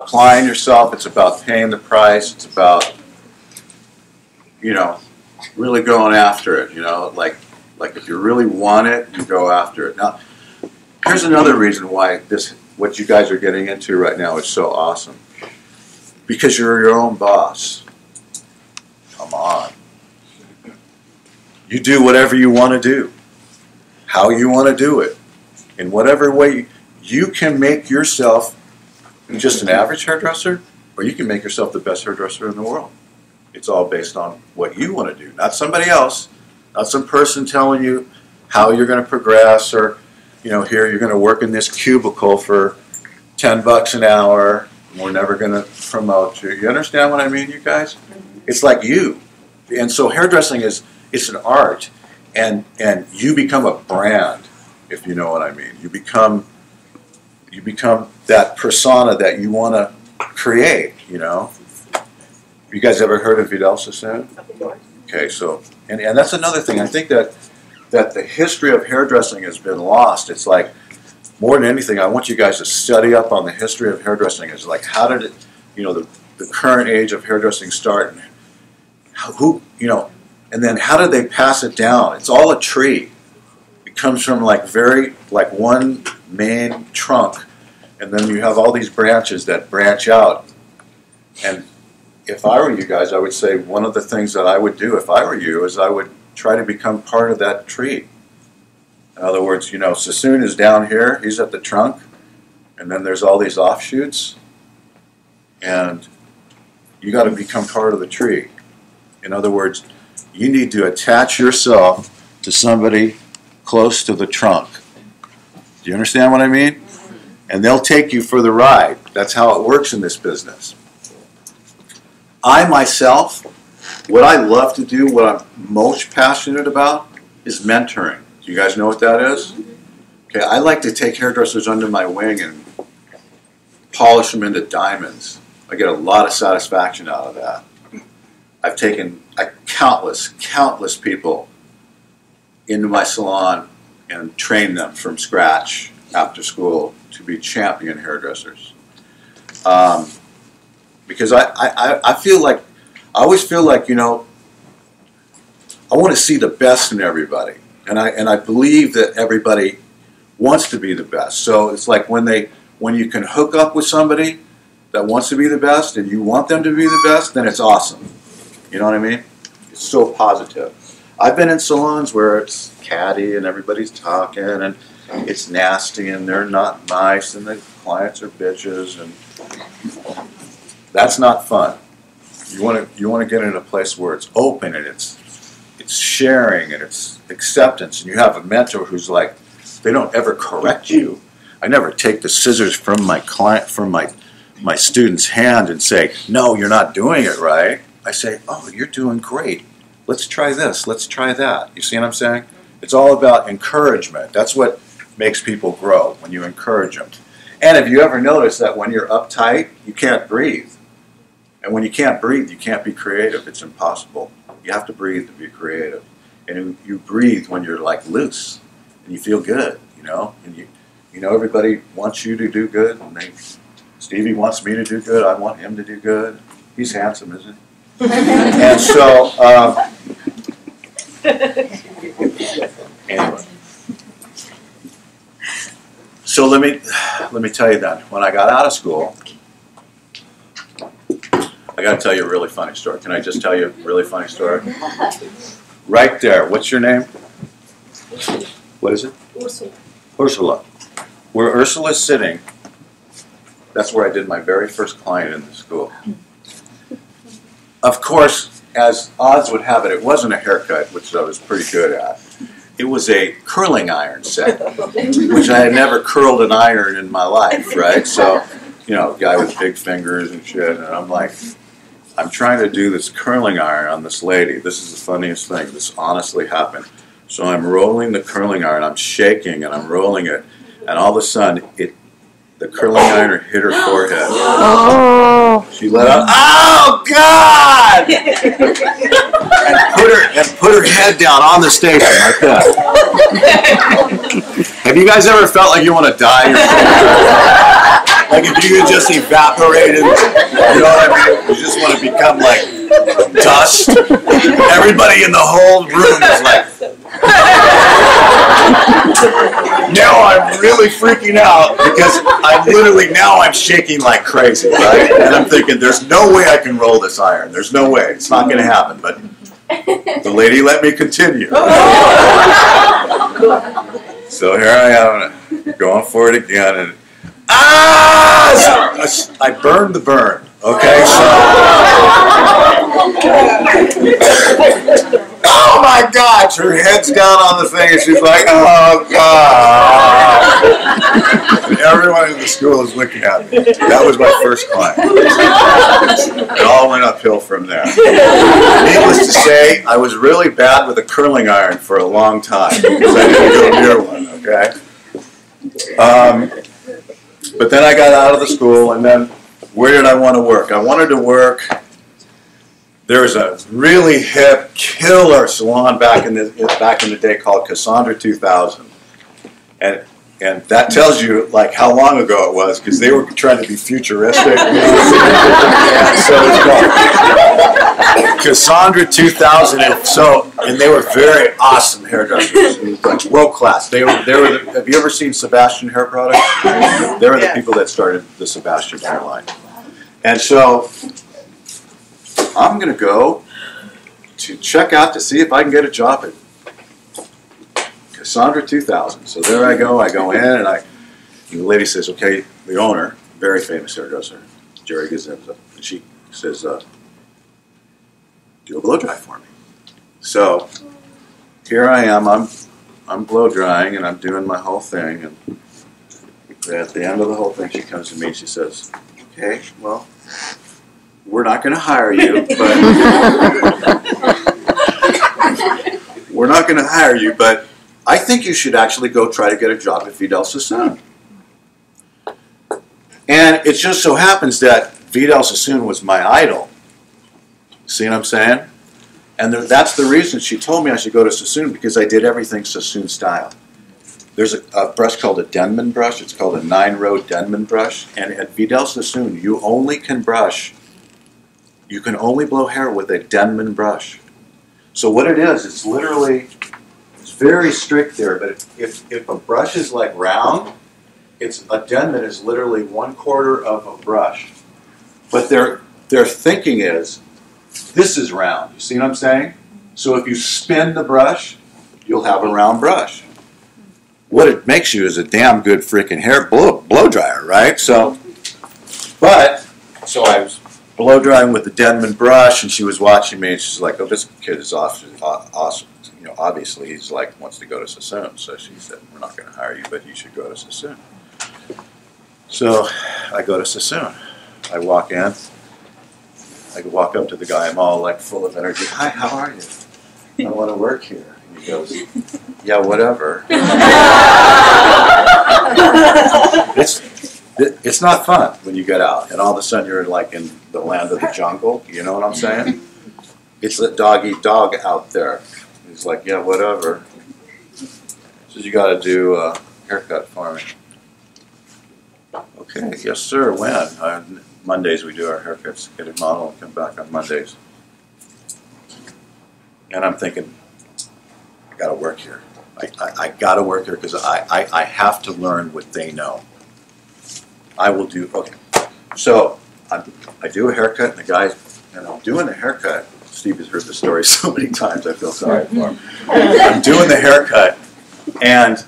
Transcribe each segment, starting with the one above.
applying yourself. It's about paying the price. It's about, you know, really going after it. You know, like if you really want it, you go after it. Now, here's another reason why what you guys are getting into right now is so awesome. Because you're your own boss. Come on. You do whatever you want to do, how you want to do it, in whatever way you can make yourself just an average hairdresser, or you can make yourself the best hairdresser in the world. It's all based on what you want to do, not somebody else, not some person telling you how you're going to progress, or, you know, here you're going to work in this cubicle for $10 an hour, and we're never going to promote you. You understand what I mean, you guys? It's like you. And so hairdressing it's an art, and you become a brand, if you know what I mean. You become that persona that you want to create, you know. You guys ever heard of Suksesi? Okay, so, and that's another thing. I think that the history of hairdressing has been lost. It's like, more than anything, I want you guys to study up on the history of hairdressing. It's like, how did it, you know, the current age of hairdressing start, and who, you know, and then how did they pass it down? It's all a tree. It comes from like one main trunk, and then you have all these branches that branch out. And if I were you guys, I would say one of the things that I would do if I were you is I would try to become part of that tree. In other words, you know, Sassoon is down here, he's at the trunk, and then there's all these offshoots, and you got to become part of the tree. In other words, you need to attach yourself to somebody close to the trunk. Do you understand what I mean? And they'll take you for the ride. That's how it works in this business. I myself, what I love to do, what I'm most passionate about, is mentoring. Do you guys know what that is? Okay, I like to take hairdressers under my wing and polish them into diamonds. I get a lot of satisfaction out of that. I've taken countless people into my salon and trained them from scratch after school to be champion hairdressers. Because I feel like, I always feel like, you know, I want to see the best in everybody. And I believe that everybody wants to be the best. So it's like when you can hook up with somebody that wants to be the best and you want them to be the best, then it's awesome. You know what I mean? It's so positive. I've been in salons where it's catty and everybody's talking and it's nasty and they're not nice and the clients are bitches, and that's not fun. You want to get in a place where it's open and it's sharing and it's acceptance, and you have a mentor who's like, they don't ever correct you. I never take the scissors from my my student's hand and say, no, you're not doing it right. I say, oh, you're doing great. Let's try this. Let's try that. You see what I'm saying? It's all about encouragement. That's what makes people grow, when you encourage them. And if you ever notice that when you're uptight, you can't breathe. And when you can't breathe, you can't be creative. It's impossible. You have to breathe to be creative. And you breathe when you're like loose and you feel good, you know. And you know everybody wants you to do good. And Stevie wants me to do good. I want him to do good. He's handsome, isn't he? And so, anyway. So let me tell you then. When I got out of school, I got to tell you a really funny story. Can I just tell you a really funny story? Right there. What's your name? What is it? Ursula. Ursula. Where Ursula's sitting, that's where I did my very first client in the school. Of course, as odds would have it, it wasn't a haircut, which I was pretty good at. It was a curling iron set, which I had never curled an iron in my life, right? So, you know, guy with big fingers and shit, and I'm like, I'm trying to do this curling iron on this lady. This is the funniest thing. This honestly happened. So I'm rolling the curling iron, I'm shaking, and I'm rolling it, and all of a sudden, the curling iron hit her forehead. Oh. She let out, oh God! and put her head down on the station like that. Have you guys ever felt like you want to die? Like if you could just evaporate it, you know what I mean? You just want to become like dust. Everybody in the whole room is like, now I'm really freaking out because I'm shaking like crazy, right? And I'm thinking, there's no way I can roll this iron. There's no way. It's not going to happen. But the lady let me continue. So here I am, going for it again, and so I burned the burn. Okay, so oh my God, her head's down on the thing, and she's like, oh God. And everyone in the school is looking at me. That was my first client. It all went uphill from there. Needless to say, I was really bad with a curling iron for a long time because I didn't go near one, okay? But then I got out of the school, and then where did I want to work? I wanted to work. There was a really hip, killer salon back in the day called Cassandra 2000, and that tells you like how long ago it was because they were trying to be futuristic. So it's called Cassandra 2000, and they were very awesome hairdressers, like world class. They were. Have you ever seen Sebastian hair products? They were the people that started the Sebastian hair line. And so I'm going to go to check out to see if I can get a job at Cassandra 2000. So there I go in, and the lady says, okay, the owner, very famous hairdresser, Jerry Gazimza, and she says, do a blow dry for me. So here I am, I'm blow drying, and I'm doing my whole thing, and at the end of the whole thing, she comes to me and she says, okay, well, we're not going to hire you, but I think you should actually go try to get a job at Vidal Sassoon. And it just so happens that Vidal Sassoon was my idol. See what I'm saying? And that's the reason she told me I should go to Sassoon, because I did everything Sassoon style. There's a brush called a Denman brush. It's called a 9-row Denman brush. And at Vidal Sassoon, you can only blow hair with a Denman brush. So what it is, it's very strict there, but if a brush is like round, a Denman is literally 1/4 of a brush. But their thinking is, this is round. You see what I'm saying? So if you spin the brush, you'll have a round brush. What it makes you is a damn good freaking hair blow dryer, right? So I was blow drying with the Denman brush, and she was watching me, and she's like, "Oh, this kid is awesome. You know, obviously he's like wants to go to Sassoon." So she said, "We're not going to hire you, but you should go to Sassoon." So I go to Sassoon. I walk in. I walk up to the guy. I'm all like full of energy. "Hi, how are you? I want to work here." And he goes, "Yeah, whatever." It's not fun when you get out, and all of a sudden you're like in the land of the jungle. You know what I'm saying? It's a dog-eat-dog out there. He's like, "Yeah, whatever." Says, "You got to do a haircut for me." "Okay, yes, sir. When?" Mondays we do our haircuts. Get a model and come back on Mondays. And I'm thinking, I got to work here. I got to work here because I have to learn what they know. I will do, okay. So I do a haircut, and the guy, and I'm doing the haircut. Steve has heard the story so many times, I feel sorry for him. I'm doing the haircut, and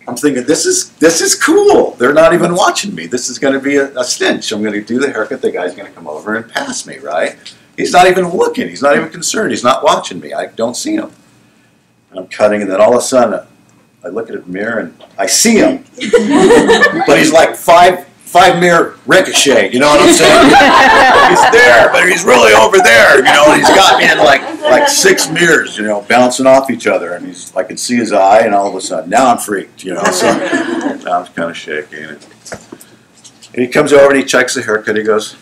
I'm thinking, this is cool. They're not even watching me. This is going to be a stench. I'm going to do the haircut. The guy's going to come over and pass me, right? He's not even looking. He's not even concerned. He's not watching me. I don't see him. And I'm cutting, and then all of a sudden, I look at a mirror, and I see him. But he's like five mirror ricochet, you know what I'm saying? He's there, but he's really over there, you know, and he's got me in like 6 mirrors, you know, bouncing off each other, and I can see his eye, and all of a sudden, now I'm freaked, you know, so now I'm kind of shaking. And he comes over and he checks the haircut. He goes,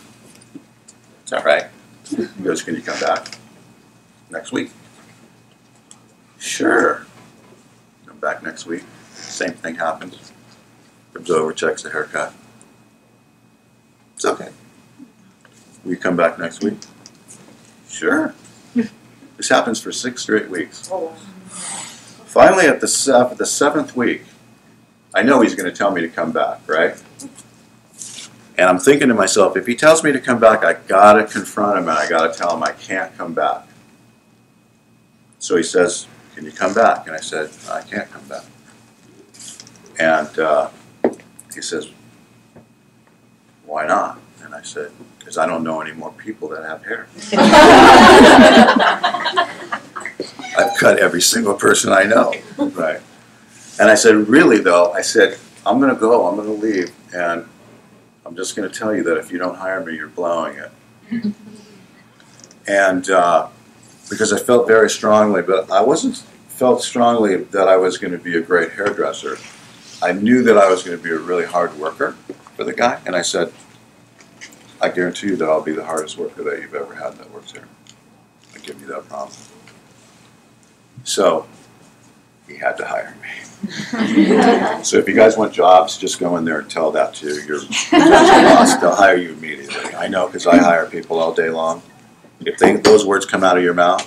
"Is that right?" He goes, "Can you come back next week?" "Sure." Come back next week. Same thing happens. Comes over, checks the haircut. It's okay. Will you come back next week? Sure. This happens for 6 straight weeks. Finally, at the 7th week, I know he's going to tell me to come back, right? And I'm thinking to myself, if he tells me to come back, I got to confront him and I got to tell him I can't come back. So he says, can you come back? And I said, I can't come back. And he says, why not? And I said, because I don't know any more people that have hair. I've cut every single person I know, right? And I said, really though, I said, I'm going to go, I'm going to leave, and I'm just going to tell you that if you don't hire me, you're blowing it. And because I felt very strongly, but I wasn't felt strongly that I was going to be a great hairdresser. I knew that I was going to be a really hard worker for the guy, and I said, I guarantee you that I'll be the hardest worker that you've ever had that works here. I give you that promise. So he had to hire me. So if you guys want jobs, just go in there and tell that to your boss. They'll hire you immediately. I know, because I hire people all day long. If those words come out of your mouth,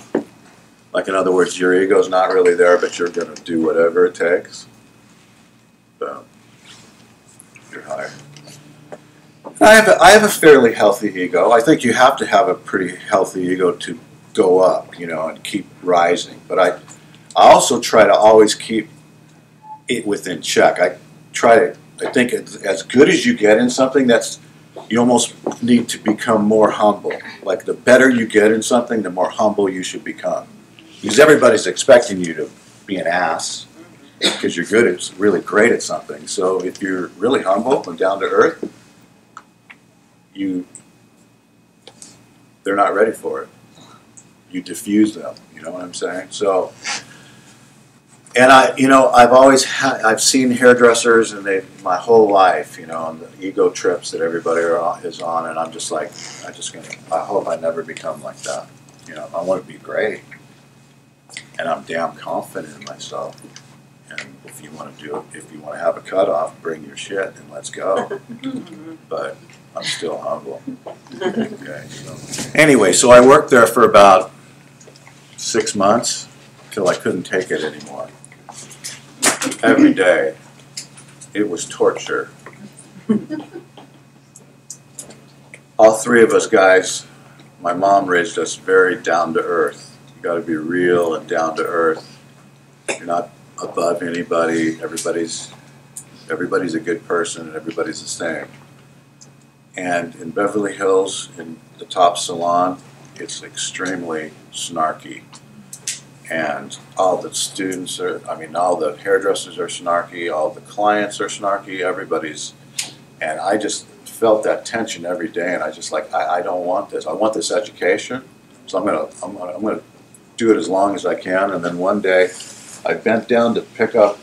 like in other words, your ego's not really there, but you're going to do whatever it takes, boom, you're hired. I have a fairly healthy ego. I think you have to have a pretty healthy ego to go up, you know, and keep rising. But I also try to always keep it within check. I think as good as you get in something, you almost need to become more humble. Like the better you get in something, the more humble you should become. Because everybody's expecting you to be an ass because you're good at, really great at something. So if you're really humble and down to earth, they're not ready for it. You diffuse them, you know what I'm saying? So, and I've seen hairdressers and my whole life, you know, and the ego trips that everybody is on, and I'm just like, I hope I never become like that. You know, I want to be great, and I'm damn confident in myself. And if you want to have a cutoff, bring your shit and let's go. But I'm still humble. Okay, so. Anyway, so I worked there for about 6 months till I couldn't take it anymore. Every day, it was torture. All 3 of us guys, my mom raised us very down to earth. You got to be real and down to earth. You're not above anybody. Everybody's a good person and everybody's the same. And in Beverly Hills, in the top salon, it's extremely snarky. And all the students all the hairdressers are snarky, all the clients are snarky, and I just felt that tension every day, and I just like, I don't want this. I want this education, so I'm gonna do it as long as I can. And then one day, I bent down to pick up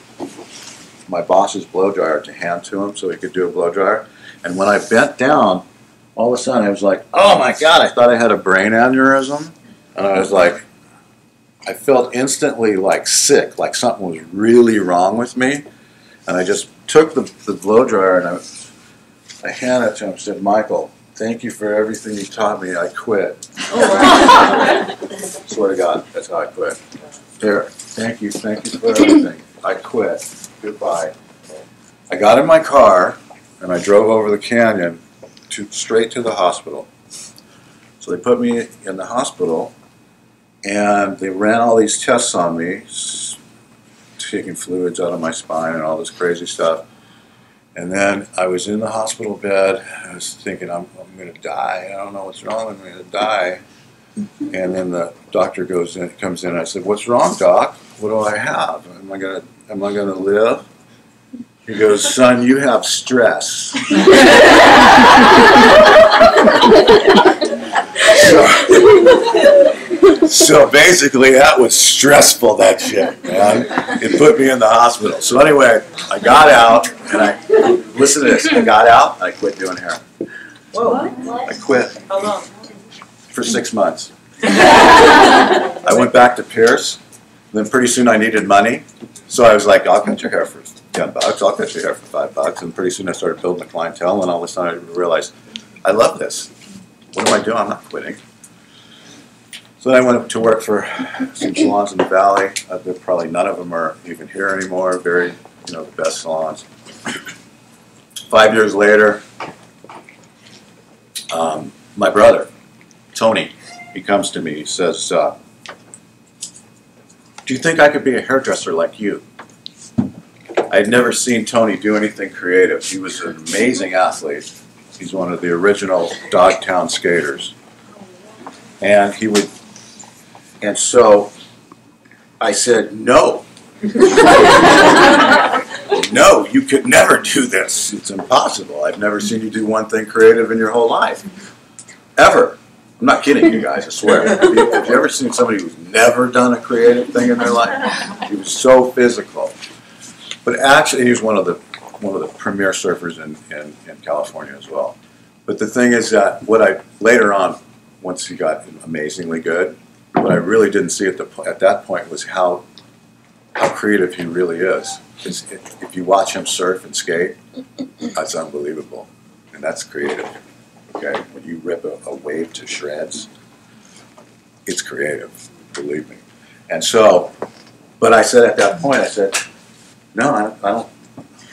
my boss's blow dryer to hand to him so he could do a blow dryer. And when I bent down, all of a sudden I was like, oh my God, I thought I had a brain aneurysm. And I was like, I felt instantly like sick, like something was really wrong with me. And I just took the blow dryer and I handed it to him and said, Michael, thank you for everything you taught me. I quit. Oh, wow. Swear to God, that's how I quit. Here, thank you for everything. I quit. Goodbye. I got in my car and I drove over the canyon straight to the hospital. So they put me in the hospital and they ran all these tests on me, taking fluids out of my spine and all this crazy stuff. And then I was in the hospital bed. I was thinking, I'm going to die. I don't know what's wrong. I'm going to die. And then the doctor comes in. I said, "What's wrong, doc? What do I have? Am I going to live?" He goes, "Son, you have stress." So basically, that was stressful, that shit, man. It put me in the hospital. So anyway, I got out, and listen to this. I got out, and I quit doing hair. Whoa. I quit. How long? For 6 months. I went back to Pierce. Then pretty soon I needed money. So I was like, I'll cut your hair for $10. I'll cut your hair for $5. And pretty soon I started building a clientele, and all of a sudden I realized I love this. What am I doing? I'm not quitting. So then I went up to work for some salons in the Valley. Probably none of them are even here anymore. Very, the best salons. 5 years later, my brother, Tony, he comes to me. He says, "Do you think I could be a hairdresser like you?" I had never seen Tony do anything creative. He was an amazing athlete. He's one of the original Dogtown skaters. And and so I said, "No." "No, you could never do this. It's impossible. I've never seen you do one thing creative in your whole life. Ever." I'm not kidding you guys, I swear. Have you ever seen somebody who's never done a creative thing in their life? He was so physical. But actually, he was one of the premier surfers in California as well. But the thing is that later on, once he got amazingly good, what I really didn't see at that point was how creative he really is. If you watch him surf and skate, that's unbelievable, and that's creative. Okay, when you rip a wave to shreds, it's creative, believe me. And so, but I said at that point, I said, "No,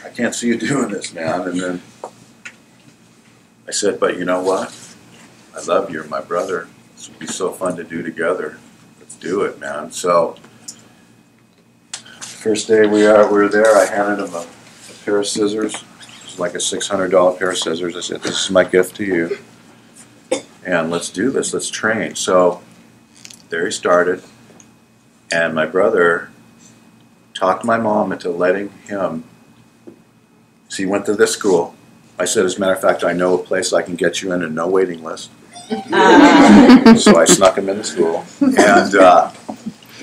I can't see you doing this, man." And then I said, "But you know what? I love you. You're my brother. This would be so fun to do together. Let's do it, man." So, first day we were there, I handed him a pair of scissors. It was like a $600 pair of scissors. I said, "This is my gift to you. And let's do this. Let's train." So, there he started. And my brother talked my mom into letting him. So he went to this school. I said, "As a matter of fact, I know a place I can get you in and no waiting list." So I snuck him into school. And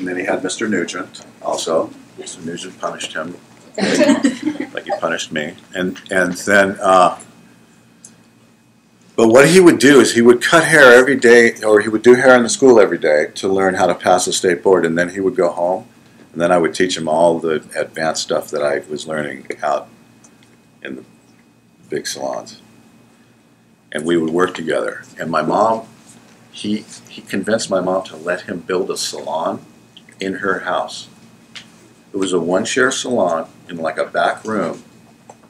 then he had Mr. Nugent also. Mr. Nugent punished him like he punished me. And then, but what he would do is he would cut hair every day, or he would do hair in the school every day to learn how to pass the state board. And then he would go home. And then I would teach him all the advanced stuff that I was learning out in the big salons. And we would work together. And my mom, he convinced my mom to let him build a salon in her house. It was a one-share salon in like a back room.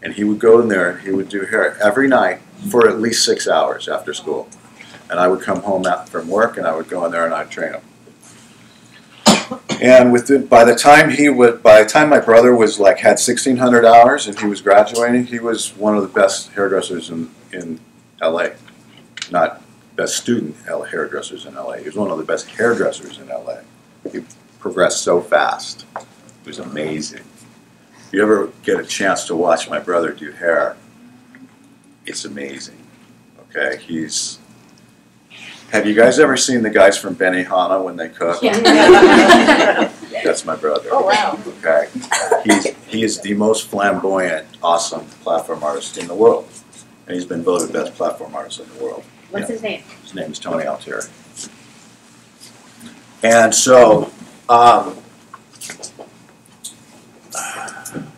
And he would go in there and he would do hair every night for at least 6 hours after school. And I would come home from work and I would go in there and I'd train him. And by the time my brother was had 1,600 hours and he was graduating, he was one of the best hairdressers in LA. Not best student hairdressers in LA. He was one of the best hairdressers in LA. He progressed so fast. It was amazing. If you ever get a chance to watch my brother do hair, it's amazing. Okay, have you guys ever seen the guys from Benihana when they cook? Yeah. That's my brother. Oh, wow. Okay. He is the most flamboyant, awesome platform artist in the world. And he's been voted best platform artist in the world. What's his name? His name is Tony Altiery. And so,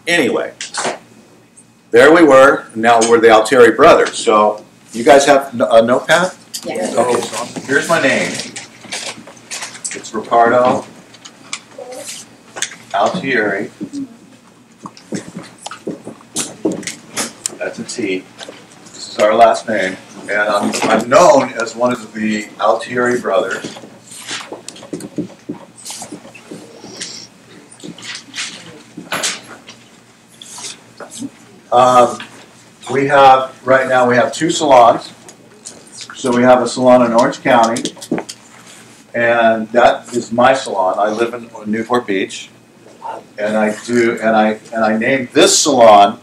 anyway, there we were. Now we're the Altiery brothers. So, you guys have a notepad? Yes. Okay, so here's my name. It's Riccardo Altiery. That's a T. This is our last name. And I'm known as one of the Altiery brothers. Right now we have 2 salons. So we have a salon in Orange County, and that is my salon. I live in Newport Beach, and I named this salon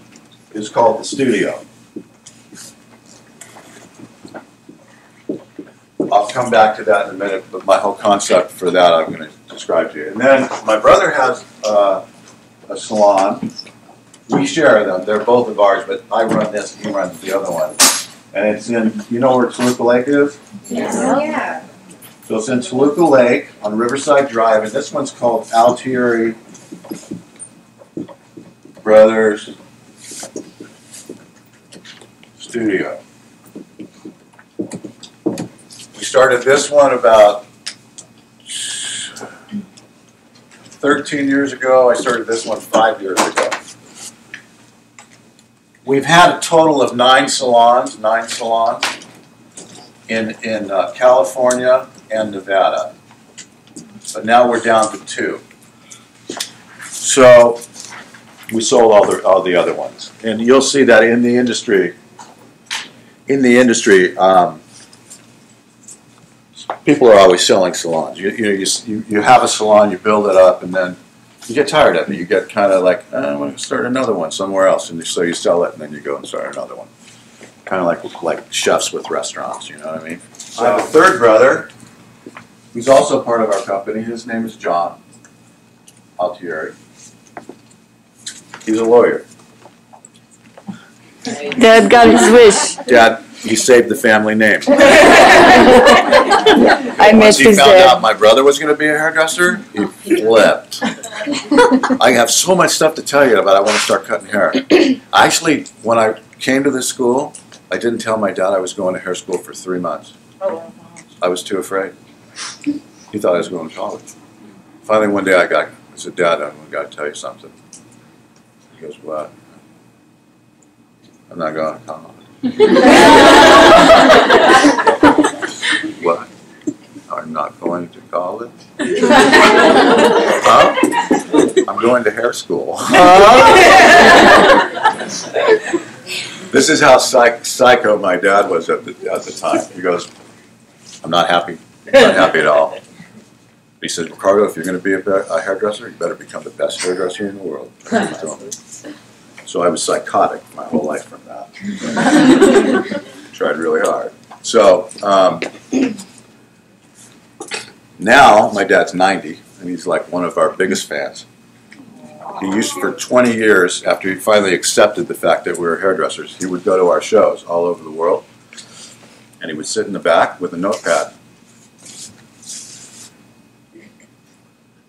is called the Studio. I'll come back to that in a minute, but my whole concept for that I'm going to describe to you. And then my brother has a salon. We share them. They're both of ours, but I run this, he runs the other one. And it's in, you know where Toluca Lake is? Yeah. Yeah. So it's in Toluca Lake on Riverside Drive, and this one's called Altiery Brothers Studio. started this one about 13 years ago. I started this one 5 years ago. We've had a total of 9 salons in California and Nevada. But now we're down to 2. So we sold all the other ones. And you'll see that in the industry, people are always selling salons. You have a salon, you build it up, and then you get tired of it. You get kind of like, I'm going to start another one somewhere else. And so you sell it, and then you go and start another one. Kind of like chefs with restaurants, you know what I mean? I have a third brother who's also part of our company. His name is John Altiery. He's a lawyer. Dad got his wish. Dad, he saved the family name. I Once met he his found dad. out my brother was going to be a hairdresser, he flipped. I have so much stuff to tell you about. I want to start cutting hair. Actually, when I came to this school, I didn't tell my dad I was going to hair school for 3 months. I was too afraid. He thought I was going to college. Finally, one day I said, Dad, I've got to tell you something. He goes, what? I'm not going to college. What? I'm not going to college? Huh? I'm going to hair school. This is how psycho my dad was at the time. He goes, I'm not happy. I'm not happy at all. He says, Riccardo, if you're going to be a hairdresser, you better become the best hairdresser in the world. So I was psychotic my whole life from that. Tried really hard. So now my dad's 90, and he's like one of our biggest fans. He used for 20 years, after he finally accepted the fact that we were hairdressers, he would go to our shows all over the world, and he would sit in the back with a notepad.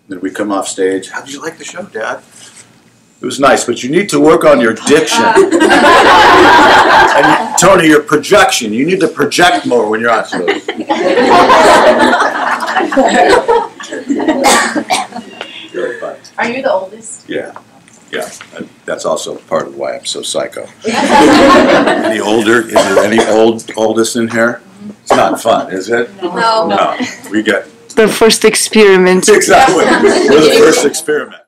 Then we'd come off stage. How did you like the show, Dad? It was nice, but you need to work on your diction. And Tony, your projection. You need to project more when you're on stage. Very fun. Are you the oldest? Yeah. Yeah. And that's also part of why I'm so psycho. Any older? Is there any oldest in here? It's not fun, is it? No. No. We get The first experiment. exactly. We're the first experiment.